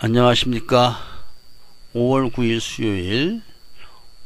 안녕하십니까. 5월 9일 수요일,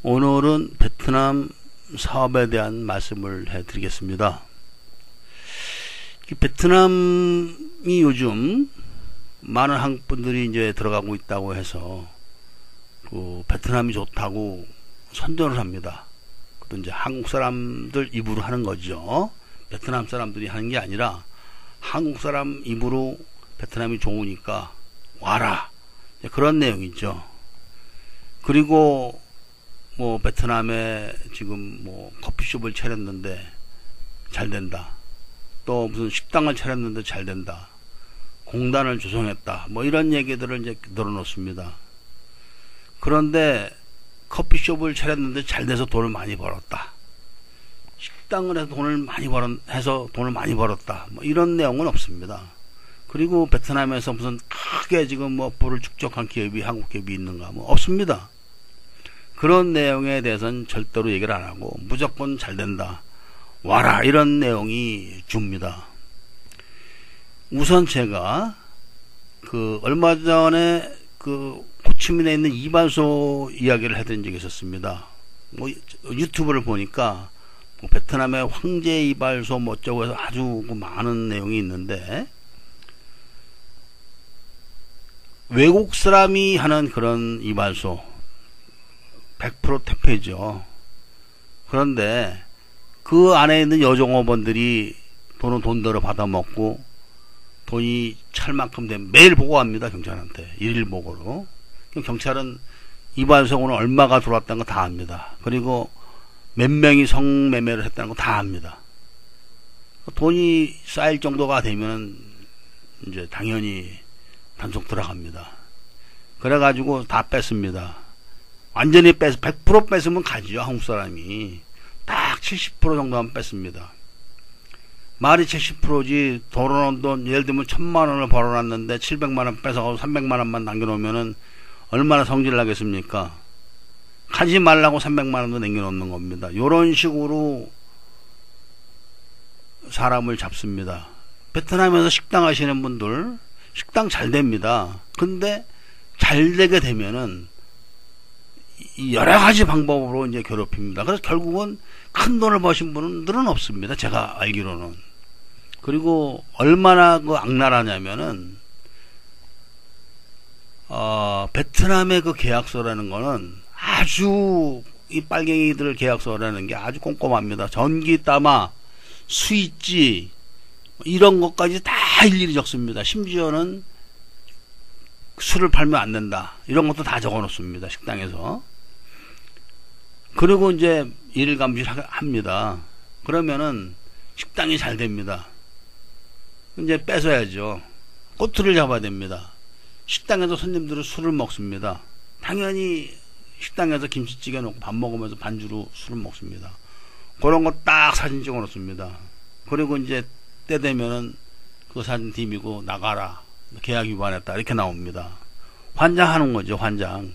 오늘은 베트남 사업에 대한 말씀을 해드리겠습니다. 베트남이 요즘 많은 한국분들이 이제 들어가고 있다고 해서 베트남이 좋다고 선전을 합니다. 그것도 이제 한국 사람들 입으로 하는 거죠. 베트남 사람들이 하는 게 아니라 한국 사람 입으로 베트남이 좋으니까 와라, 그런 내용이죠. 그리고 베트남에 지금 커피숍을 차렸는데 잘 된다, 또 무슨 식당을 차렸는데 잘 된다, 공단을 조성했다, 이런 얘기들을 이제 늘어놓습니다. 그런데 커피숍을 차렸는데 잘 돼서 돈을 많이 벌었다, 식당을 해서 돈을 많이 벌었다, 이런 내용은 없습니다. 그리고 베트남에서 무슨 크게 지금 부를 축적한 기업이 한국 기업이 있는가, 없습니다. 그런 내용에 대해서는 절대로 얘기를 안 하고 무조건 잘 된다, 와라, 이런 내용이 줍니다. 우선 제가 얼마 전에 호치민에 있는 이발소 이야기를 해드린 적이 있었습니다. 유튜브를 보니까 베트남의 황제 이발소 어쩌고 해서 아주 많은 내용이 있는데, 외국 사람이 하는 그런 이발소 100% 택배죠. 그런데 그 안에 있는 여종업원들이 돈대로 받아먹고 돈이 찰 만큼 되면 매일 보고합니다. 경찰한테 일일 보고로. 경찰은 이발소 오늘 얼마가 들어왔다는 거 다 압니다. 그리고 몇 명이 성매매를 했다는 거 다 압니다. 돈이 쌓일 정도가 되면 이제 당연히 단속 들어갑니다. 그래가지고 다 뺐습니다. 완전히 100% 뺐으면 가지요. 한국 사람이 딱 70% 정도만 뺐습니다. 말이 70%지. 벌어놓은 돈, 예를 들면 1000만원을 벌어놨는데 700만원 뺏어가고 300만원만 남겨놓으면은 얼마나 성질나겠습니까? 가지 말라고 300만원도 남겨놓는 겁니다. 요런 식으로 사람을 잡습니다. 베트남에서 식당 하시는 분들 식당 잘 됩니다. 근데 잘 되게 되면은 여러 가지 방법으로 이제 괴롭힙니다. 그래서 결국은 큰 돈을 버신 분들은 없습니다. 제가 알기로는. 그리고 얼마나 악랄하냐면은 베트남의 계약서라는 거는 아주, 이 빨갱이들 계약서라는 게 아주 꼼꼼합니다. 전기 따마, 스위치, 이런 것까지 다 일일이 적습니다. 심지어는 술을 팔면 안 된다, 이런 것도 다 적어 놓습니다. 식당에서. 그리고 이제 일감시를 합니다. 그러면은 식당이 잘 됩니다. 이제 뺏어야죠. 꼬투리를 잡아야 됩니다. 식당에서 손님들은 술을 먹습니다. 당연히 식당에서 김치찌개 놓고 밥 먹으면서 반주로 술을 먹습니다. 그런 거 딱 사진 찍어 놓습니다. 그리고 이제 때 되면은 그 사진 디미고 나가라, 계약 위반했다, 이렇게 나옵니다. 환장하는 거죠. 환장.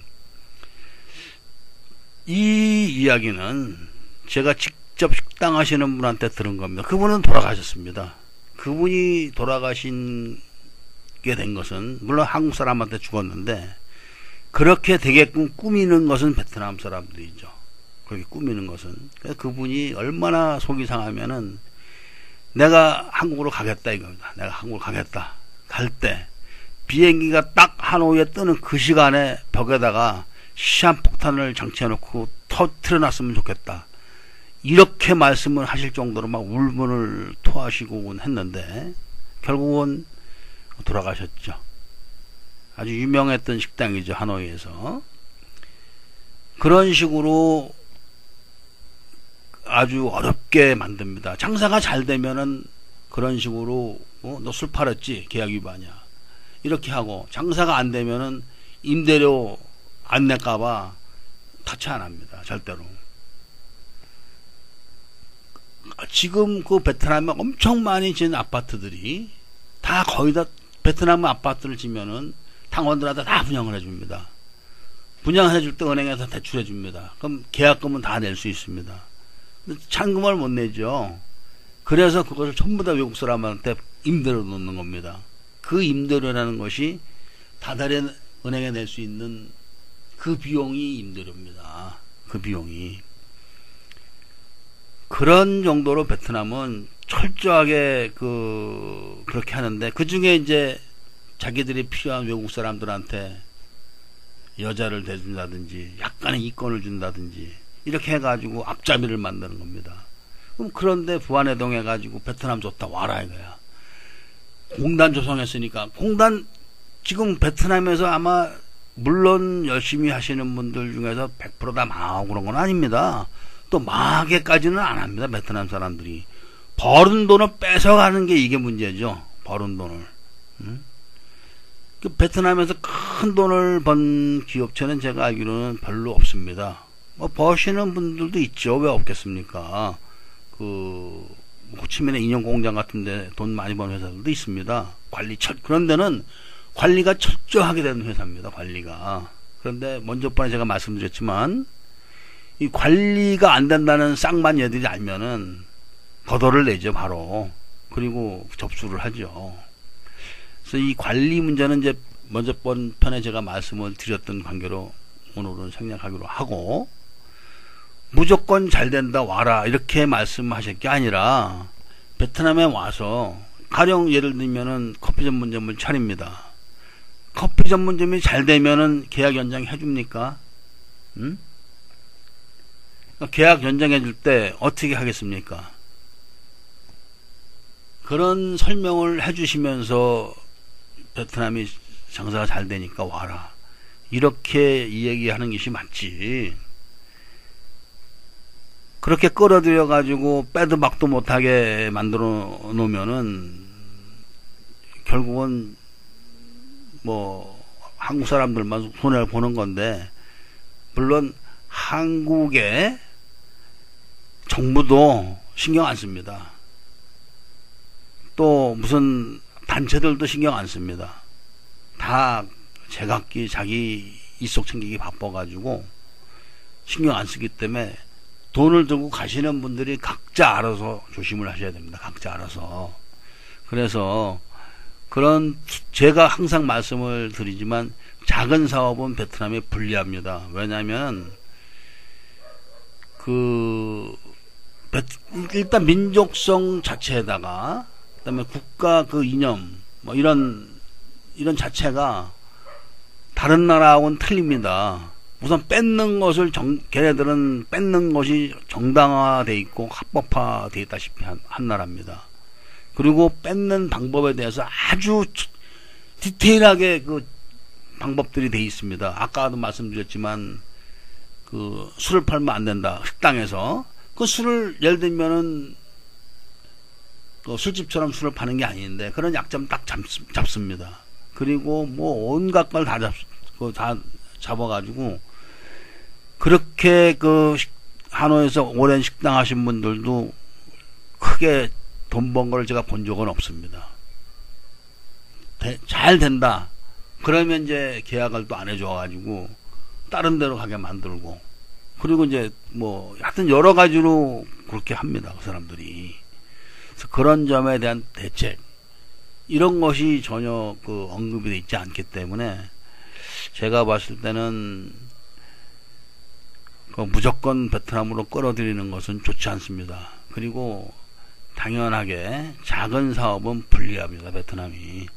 이 이야기는 제가 직접 식당 하시는 분한테 들은 겁니다. 그분은 돌아가셨습니다. 그분이 돌아가신 게 된 것은 물론 한국 사람한테 죽었는데, 그렇게 되게끔 꾸미는 것은 베트남 사람들이죠. 그렇게 꾸미는 것은. 그래서 그분이 얼마나 속이 상하면은 내가 한국으로 가겠다 이겁니다. 내가 한국으로 가겠다. 갈 때 비행기가 딱 하노이에 뜨는 그 시간에 벽에다가 시한폭탄을 장치해놓고 터트려놨으면 좋겠다, 이렇게 말씀을 하실 정도로 막 울분을 토하시고 했는데 결국은 돌아가셨죠. 아주 유명했던 식당이죠. 하노이에서. 그런 식으로 아주 어렵게 만듭니다. 장사가 잘 되면은 그런 식으로 너 술 팔았지, 계약 위반이야, 이렇게 하고, 장사가 안 되면은 임대료 안 낼까봐 타치 안 합니다. 절대로. 지금 베트남에 엄청 많이 지은 아파트들이 다 거의 다 베트남 아파트를 지면은 당원들한테 다 분양을 해줍니다. 분양해줄 때 은행에서 대출해줍니다. 그럼 계약금은 다 낼 수 있습니다. 잔금을 못 내죠. 그래서 그것을 전부 다 외국 사람한테 임대로 놓는 겁니다. 그 임대료라는 것이 다달에 은행에 낼 수 있는 그 비용이 임대료입니다. 그 비용이. 그런 정도로 베트남은 철저하게 그렇게 하는데, 그 중에 이제 자기들이 필요한 외국 사람들한테 여자를 대준다든지 약간의 이권을 준다든지 이렇게 해가지고 앞잡이를 만드는 겁니다. 그럼 그런데 부안해동 해가지고 베트남 좋다 와라 이거야. 공단 조성했으니까, 공단 지금 베트남에서 아마 물론 열심히 하시는 분들 중에서 100%다 망하고 그런 건 아닙니다. 또 망하게까지는 안 합니다. 베트남 사람들이 벌은 돈을 뺏어가는 게 이게 문제죠. 벌은 돈을. 그 베트남에서 큰 돈을 번 기업체는 제가 알기로는 별로 없습니다. 뭐 버시는 분들도 있죠. 왜 없겠습니까? 호치민의 인형공장 같은데 돈 많이 버는 회사들도 있습니다. 그런 데는 관리가 철저하게 되는 회사입니다. 관리가. 그런데 먼저 번에 제가 말씀드렸지만 이 관리가 안 된다는 쌍만 얘들이 알면은 거덜을 내죠, 바로. 그리고 접수를 하죠. 그래서 이 관리 문제는 이제 먼저 번 편에 제가 말씀을 드렸던 관계로 오늘은 생략하기로 하고, 무조건 잘 된다 와라 이렇게 말씀하실 게 아니라 베트남에 와서 가령 예를 들면은 커피 전문점을 차립니다. 커피 전문점이 잘 되면은 계약 연장 해줍니까? 응? 계약 연장해 줄 때 어떻게 하겠습니까? 그런 설명을 해주시면서 베트남이 장사가 잘 되니까 와라 이렇게 이야기하는 것이 맞지. 그렇게 끌어들여 가지고 빼도 박도 못하게 만들어 놓으면은 결국은 뭐 한국 사람들만 손해를 보는 건데, 물론 한국의 정부도 신경 안 씁니다. 또 무슨 단체들도 신경 안 씁니다. 다 제각기 자기 이속 챙기기 바빠가지고 신경 안 쓰기 때문에 돈을 들고 가시는 분들이 각자 알아서 조심을 하셔야 됩니다. 각자 알아서. 그래서 제가 항상 말씀을 드리지만 작은 사업은 베트남에 불리합니다. 왜냐하면 일단 민족성 자체에다가 그다음에 국가 이념 뭐 이런 자체가 다른 나라하고는 틀립니다. 우선 뺏는 것을 걔네들은 뺏는 것이 정당화돼 있고 합법화돼 있다시피 한 나라입니다. 그리고 뺏는 방법에 대해서 아주 디테일하게 방법들이 돼 있습니다. 아까도 말씀드렸지만 술을 팔면 안 된다. 식당에서 술을 예를 들면은 술집처럼 술을 파는 게 아닌데 그런 약점 딱 잡습니다. 그리고 뭐 온갖 걸 다 잡아가지고 그렇게 하노이에서 오랜 식당 하신 분들도 크게 돈 번 걸 제가 본 적은 없습니다. 잘 된다. 그러면 이제 계약을 또 안 해줘가지고 다른 데로 가게 만들고, 그리고 이제 뭐 하여튼 여러 가지로 그렇게 합니다. 그 사람들이. 그래서 그런 점에 대한 대책 이런 것이 전혀 언급이 되어 있지 않기 때문에 제가 봤을 때는 무조건 베트남으로 끌어들이는 것은 좋지 않습니다. 그리고 당연하게 작은 사업은 불리합니다. 베트남이.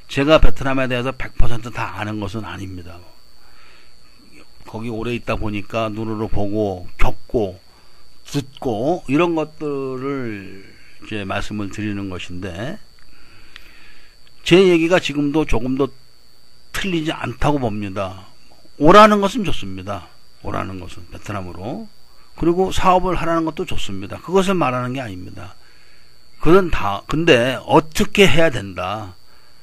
제가 베트남에 대해서 100% 다 아는 것은 아닙니다. 거기 오래 있다 보니까 눈으로 보고 겪고 듣고 이런 것들을 이제 말씀을 드리는 것인데, 제 얘기가 지금도 조금도 틀리지 않다고 봅니다. 오라는 것은 좋습니다. 오라는 것은 베트남으로. 그리고 사업을 하라는 것도 좋습니다. 그것을 말하는 게 아닙니다. 그건 다, 근데 어떻게 해야 된다.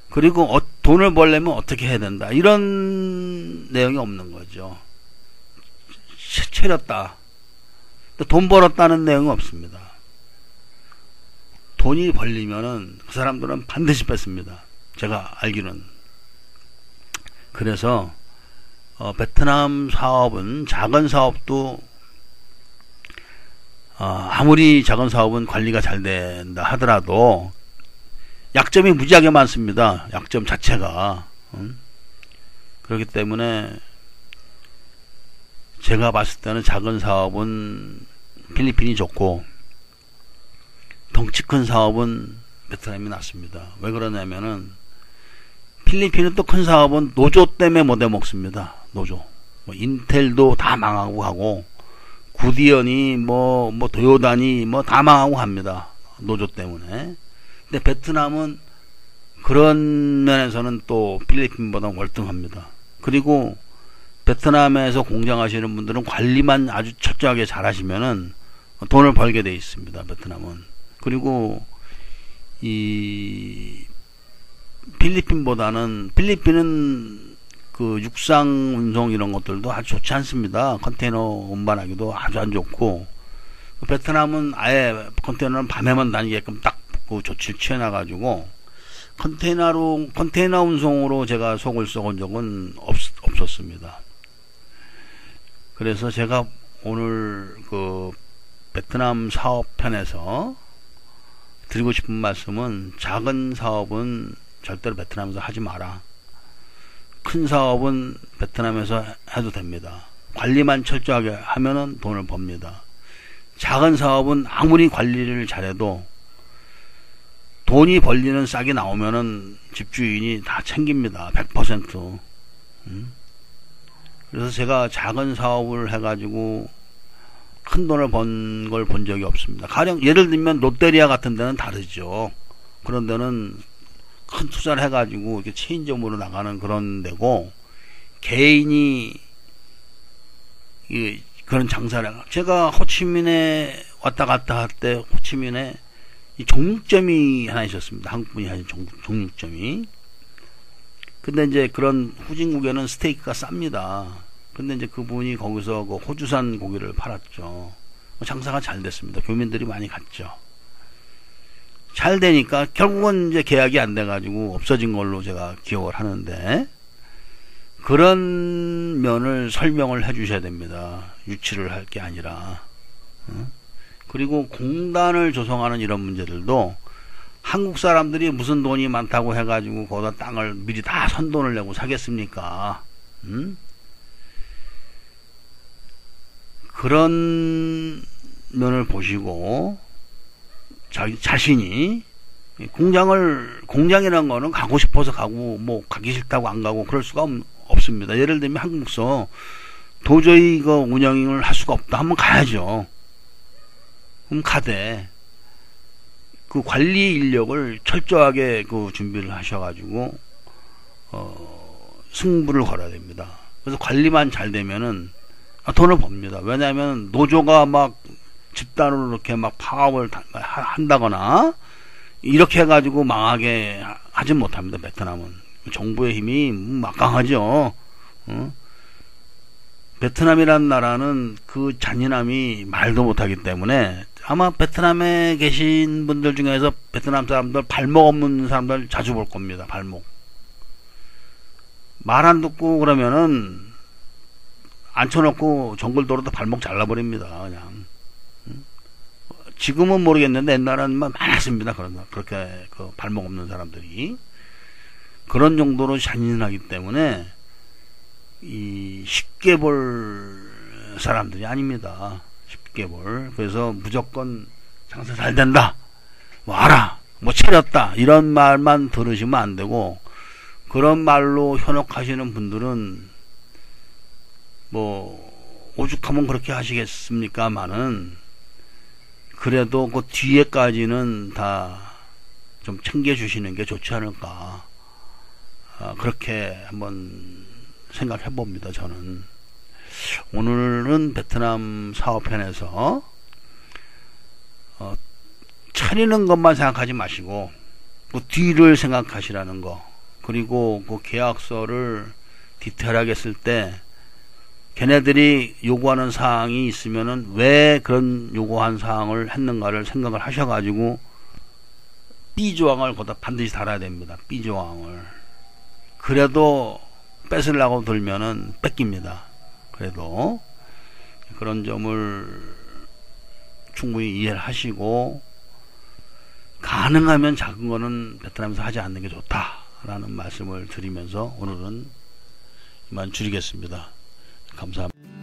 그리고 돈을 벌려면 어떻게 해야 된다. 이런 내용이 없는 거죠. 채렸다. 돈 벌었다는 내용은 없습니다. 돈이 벌리면은 그 사람들은 반드시 뺏습니다. 제가 알기로는. 그래서 베트남 사업은 작은 사업도 아무리 작은 사업은 관리가 잘 된다 하더라도 약점이 무지하게 많습니다. 약점 자체가. 그렇기 때문에 제가 봤을 때는 작은 사업은 필리핀이 좋고 덩치 큰 사업은 베트남이 낫습니다. 왜 그러냐면은 필리핀은 또 큰 사업은 노조 때문에 못 해먹습니다. 노조. 뭐 인텔도 다 망하고 하고 구디언이 뭐 도요다니 뭐 다 망하고 합니다. 노조 때문에. 근데 베트남은 그런 면에서는 또 필리핀보다 월등합니다. 그리고 베트남에서 공장하시는 분들은 관리만 아주 철저하게 잘 하시면은 돈을 벌게 돼 있습니다. 베트남은. 그리고 이 필리핀은 그 육상 운송 이런 것들도 아주 좋지 않습니다. 컨테이너 운반하기도 아주 안 좋고, 베트남은 아예 컨테이너는 밤에만 다니게끔 딱 그 조치를 취해놔 가지고 컨테이너 운송으로 제가 속을 썩은 적은 없었습니다. 그래서 제가 오늘 그 베트남 사업 편에서 드리고 싶은 말씀은, 작은 사업은 절대로 베트남에서 하지 마라. 큰 사업은 베트남에서 해도 됩니다. 관리만 철저하게 하면은 돈을 법니다. 작은 사업은 아무리 관리를 잘해도 돈이 벌리는 싹이 나오면은 집주인이 다 챙깁니다. 100%. 그래서 제가 작은 사업을 해가지고 큰 돈을 번 걸 본 적이 없습니다. 가령 예를 들면 롯데리아 같은 데는 다르죠. 그런 데는 큰 투자를 해가지고 이렇게 체인점으로 나가는 그런 데고, 개인이 그런 장사를, 제가 호치민에 왔다 갔다 할 때 호치민에 이 정육점이 하나 있었습니다. 한국분이 하신 정육점이. 근데 이제 그런 후진국에는 스테이크가 쌉니다. 근데 이제 그분이 거기서 그 호주산 고기를 팔았죠. 장사가 잘 됐습니다. 교민들이 많이 갔죠. 잘 되니까 결국은 이제 계약이 안 돼가지고 없어진 걸로 제가 기억을 하는데, 그런 면을 설명을 해 주셔야 됩니다. 유치를 할 게 아니라. 그리고 공단을 조성하는 이런 문제들도 한국 사람들이 무슨 돈이 많다고 해가지고 거기다 땅을 미리 다 선돈을 내고 사겠습니까? 그런 면을 보시고 자신이 공장이라는 거는 가고 싶어서 가고 뭐 가기 싫다고 안 가고 그럴 수가 없습니다. 예를 들면 한국서 도저히 그 운영을 할 수가 없다 하면 가야죠. 그럼 가되 그 관리 인력을 철저하게 그 준비를 하셔가지고 승부를 걸어야 됩니다. 그래서 관리만 잘 되면은 돈을 법니다. 왜냐하면 노조가 막 집단으로 이렇게 막 파업을 한다거나 이렇게 해가지고 망하게 하진 못합니다. 베트남은 정부의 힘이 막강하죠. 베트남이라는 나라는 그 잔인함이 말도 못하기 때문에 아마 베트남에 계신 분들 중에서 베트남 사람들 발목 없는 사람들 자주 볼 겁니다. 발목. 말 안 듣고 그러면은 앉혀놓고 정글도로도 발목 잘라버립니다. 그냥. 지금은 모르겠는데 옛날에는 많았습니다. 그렇게 그 발목 없는 사람들이. 그런 정도로 잔인하기 때문에 쉽게 볼 사람들이 아닙니다. 쉽게 볼. 그래서 무조건 장사 잘 된다, 와라, 뭐 차렸다, 이런 말만 들으시면 안 되고, 그런 말로 현혹하시는 분들은 뭐 오죽하면 그렇게 하시겠습니까마는, 그래도 그 뒤에까지는 다 좀 챙겨주시는 게 좋지 않을까, 그렇게 한번 생각해 봅니다. 저는 오늘은 베트남 사업편에서 차리는 것만 생각하지 마시고 그 뒤를 생각하시라는 거, 그리고 그 계약서를 디테일하게 쓸 때 걔네들이 요구하는 사항이 있으면은 왜 그런 요구한 사항을 했는가를 생각을 하셔가지고 B조항을 거기다 반드시 달아야 됩니다. B조항을. 그래도 뺏으려고 들면은 뺏깁니다. 그래도 그런 점을 충분히 이해를 하시고, 가능하면 작은 거는 베트남에서 하지 않는 게 좋다라는 말씀을 드리면서 오늘은 줄이겠습니다. 감사합니다.